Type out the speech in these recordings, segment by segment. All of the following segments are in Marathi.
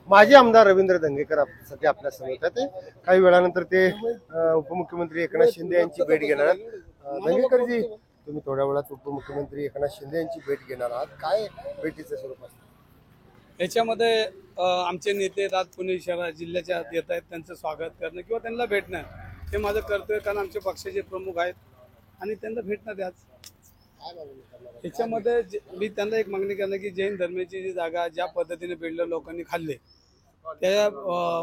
माजी आमदार रवींद्र धंगेकर सध्या आपल्या समोर आहेत. काही वेळानंतर ते उपमुख्यमंत्री एकनाथ शिंदे यांची भेट घेणार आहेत. धंगेकरजी, तुम्ही थोड्या वेळात उपमुख्यमंत्री एकनाथ शिंदे यांची भेट घेणार आहात. काय भेटीचं स्वरूप असतं? याच्यामध्ये आमचे नेते पुणे शहर जिल्ह्याच्या येत आहेत, त्यांचं स्वागत करणं किंवा त्यांना भेटणं हे माझं कर्तव्य, कारण आमचे पक्षाचे प्रमुख आहेत आणि त्यांना भेटणं द्याच. याच्यामध्ये मी त्यांना एक मागणी करणार की जैन धर्माची जी जागा ज्या पद्धतीने बिल्डर लोकांनी खाल्ले त्या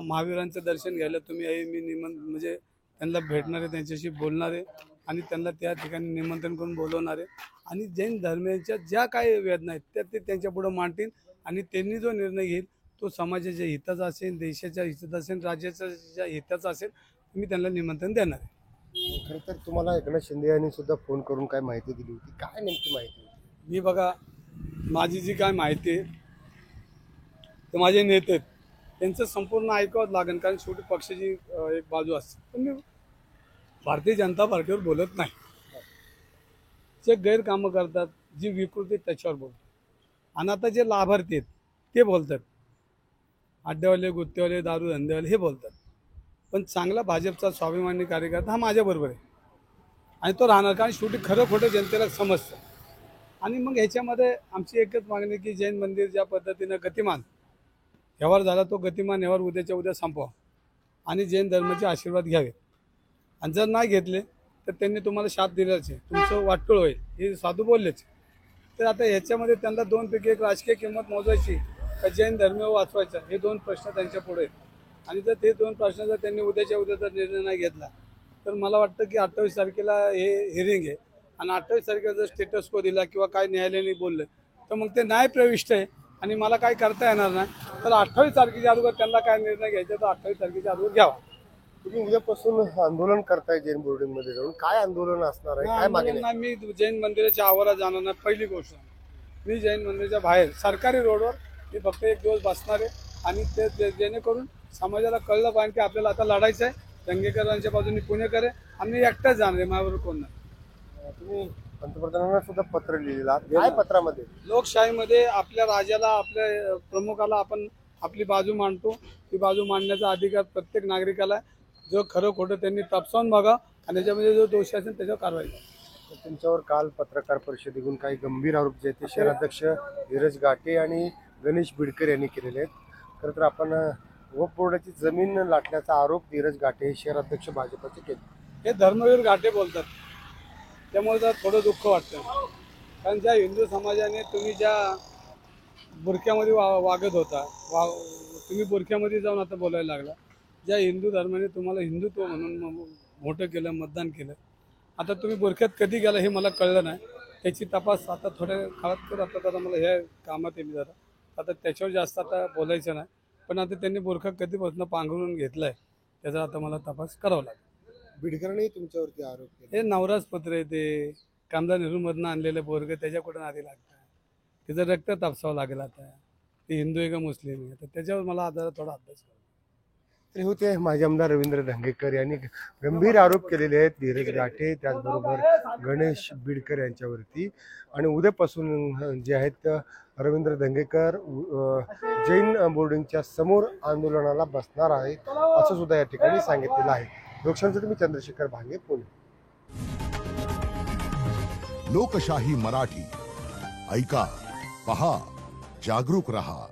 महावीरांचं दर्शन घ्यायला तुम्ही मी म्हणजे त्यांना भेटणारे, त्यांच्याशी बोलणारे आणि त्यांना त्या ठिकाणी निमंत्रण करून बोलवणारे आणि जैन धर्माच्या ज्या काही वेदना आहेत त्या ते त्यांच्या पुढे मांडतील आणि त्यांनी जो निर्णय घेईल तो समाजाच्या हिताचा असेल, देशाच्या हिताचा असेल, राज्याच्या हिताचा असेल, मी त्यांना निमंत्रण देणार आहे. खरं तर तुम्हाला एकनाथ शिंदे यांनी सुद्धा फोन करून काय माहिती दिली होती? काय नेमकी माहिती होती? मी बघा, माझी जी काय माहिती आहे ते माझे नेते आहेत त्यांचं संपूर्ण ऐकावंच लागेल, कारण शेवटी पक्षाची एक बाजू असते. पण मी भारतीय जनता पार्टीवर बोलत नाही. जे गैरकामं करतात, जी विकृती त्याच्यावर बोलतात आणि आता जे लाभार्थी आहेत ते बोलतात, अड्ड्यावाले, गुत्तेवाले, दारू धंदेवाले हे बोलतात. पण चांगला भाजपचा स्वाभिमानी कार्यकर्ता हा माझ्याबरोबर आहे आणि तो राहणार, कारण शेवटी खरं खोटं जनतेला समजतं. आणि मग ह्याच्यामध्ये आमची एकच मागणी की जैन मंदिर ज्या पद्धतीनं गतिमान व्यवहार झाला तो गतिमान व्यवहार उद्याच्या उद्या संपवा आणि जैन धर्माचे आशीर्वाद घ्यावे. आणि जर नाही घेतले तर त्यांनी तुम्हाला शाप दिलाच आहे, तुमचं वाटोळ होईल हे साधू बोललेच. तर आता ह्याच्यामध्ये त्यांना दोनपैकी एक राजकीय किंमत मोजायची का जैन धर्म वाचवायचा, हे दोन प्रश्न त्यांच्या पुढे आहेत. आणि जर ते दोन प्रश्न जर त्यांनी उद्याच्या उद्या जर निर्णय नाही घेतला तर मला वाटतं की 28 तारखेला हे हिअरिंग आहे आणि 28 तारखेला जर स्टेटस को दिला किंवा काय न्यायालयाने बोललं तर मग ते न्याय प्रविष्ट आहे आणि मला काय करता येणार नाही. तर 28 तारखेच्या अगोदर त्यांना काय निर्णय घ्यायचा तर 28 तारखेच्या अगोदर घ्यावा. तुम्ही उद्यापासून आंदोलन करताय जैन बोर्डिंग मध्ये जाऊन, काय आंदोलन असणार आहे? काय मागणी? मी जैन मंदिराच्या आवारात जाणार नाही. पहिली गोष्ट, मी जैन मंदिराच्या बाहेर सरकारी रोडवर मी फक्त एक दिवस बसणार आहे आणि ते जेणेकरून समाजाला कळलं पाहिजे की आपल्याला आता लढायचं आहे. धंगेकरांच्या बाजूने पुणेकर आहे, आम्ही एकटाच जाणार आहे, माझ्याबरोबर कोण नाही. तुम्ही पंतप्रधानांना सुद्धा पत्र लिहिलेलं आहात. काय पत्रामध्ये? लोकशाहीमध्ये आपल्या राजाला, आपल्या प्रमुखाला आपण आपली बाजू मांडतो. ती बाजू मांडण्याचा अधिकार प्रत्येक नागरिकाला आहे. जो खरं खोटं त्यांनी तपासून बघा आणि त्याच्यामध्ये जो दोषी असेल त्याच्यावर कारवाई करा. तुमच्यावर काल पत्रकार परिषदेतून काही गंभीर आरोप जे ते शहराध्यक्ष धीरज घाटे आणि गणेश बिडकर यांनी केलेले आहेत. खरं तर आपण वक्फ बोर्डाची जमीन लाटण्याचा आरोप धीरज घाटे शहराध्यक्ष भाजपचे केले. हे धर्मवीर घाटे बोलतात, त्यामुळे जर थोडं दुःख वाटतं. कारण ज्या हिंदू समाजाने तुम्ही ज्या बुरख्यामध्ये वागत होता, तुम्ही बुरख्यामध्ये जाऊन आता बोलायला लागला. ज्या हिंदू धर्माने तुम्हाला हिंदुत्व म्हणून मोठं केलं, मतदान केलं, आता तुम्ही बुरख्यात कधी गेला हे मला कळलं नाही. त्याची तपास आता थोड्या काळात कर. आता मला ह्या कामात येईल जरा, आता त्याच्यावर जास्त आता बोलायचं नाही. पण आता त्यांनी बुरखा कधीपासून पांघरून घेतलाय त्याचा आता मला तपास करावा लागेल. बिडकरने तुमच्यावरती आरोप केले. हे नवराज पत्र आहे, ते कामदा नेहरूमधनं आणलेलं पोरग, त्याच्या कुठं आधी लागतं, त्याचं रक्त तापसावं लागेल. आता ते हिंदू आहे का मुस्लिम आहे, तर त्याच्यावर मला आता थोडा अभ्यास करावा. तरी होते माजी आमदार रवींद्र धंगेकर यांनी गंभीर आरोप केलेले आहेत धीरज घाटे त्याचबरोबर गणेश बिडकर यांच्यावरती. आणि उद्यापासून जे आहेत रवींद्र धंगेकर जैन बोर्डिंगच्या समोर आंदोलनाला बसणार आहेत असं सुद्धा या ठिकाणी सांगितलेलं आहे. लोकशाहीसाठी मी चंद्रशेखर भांगे, पुणे. लोकशाही मराठी ऐका, पहा, जागरूक रहा.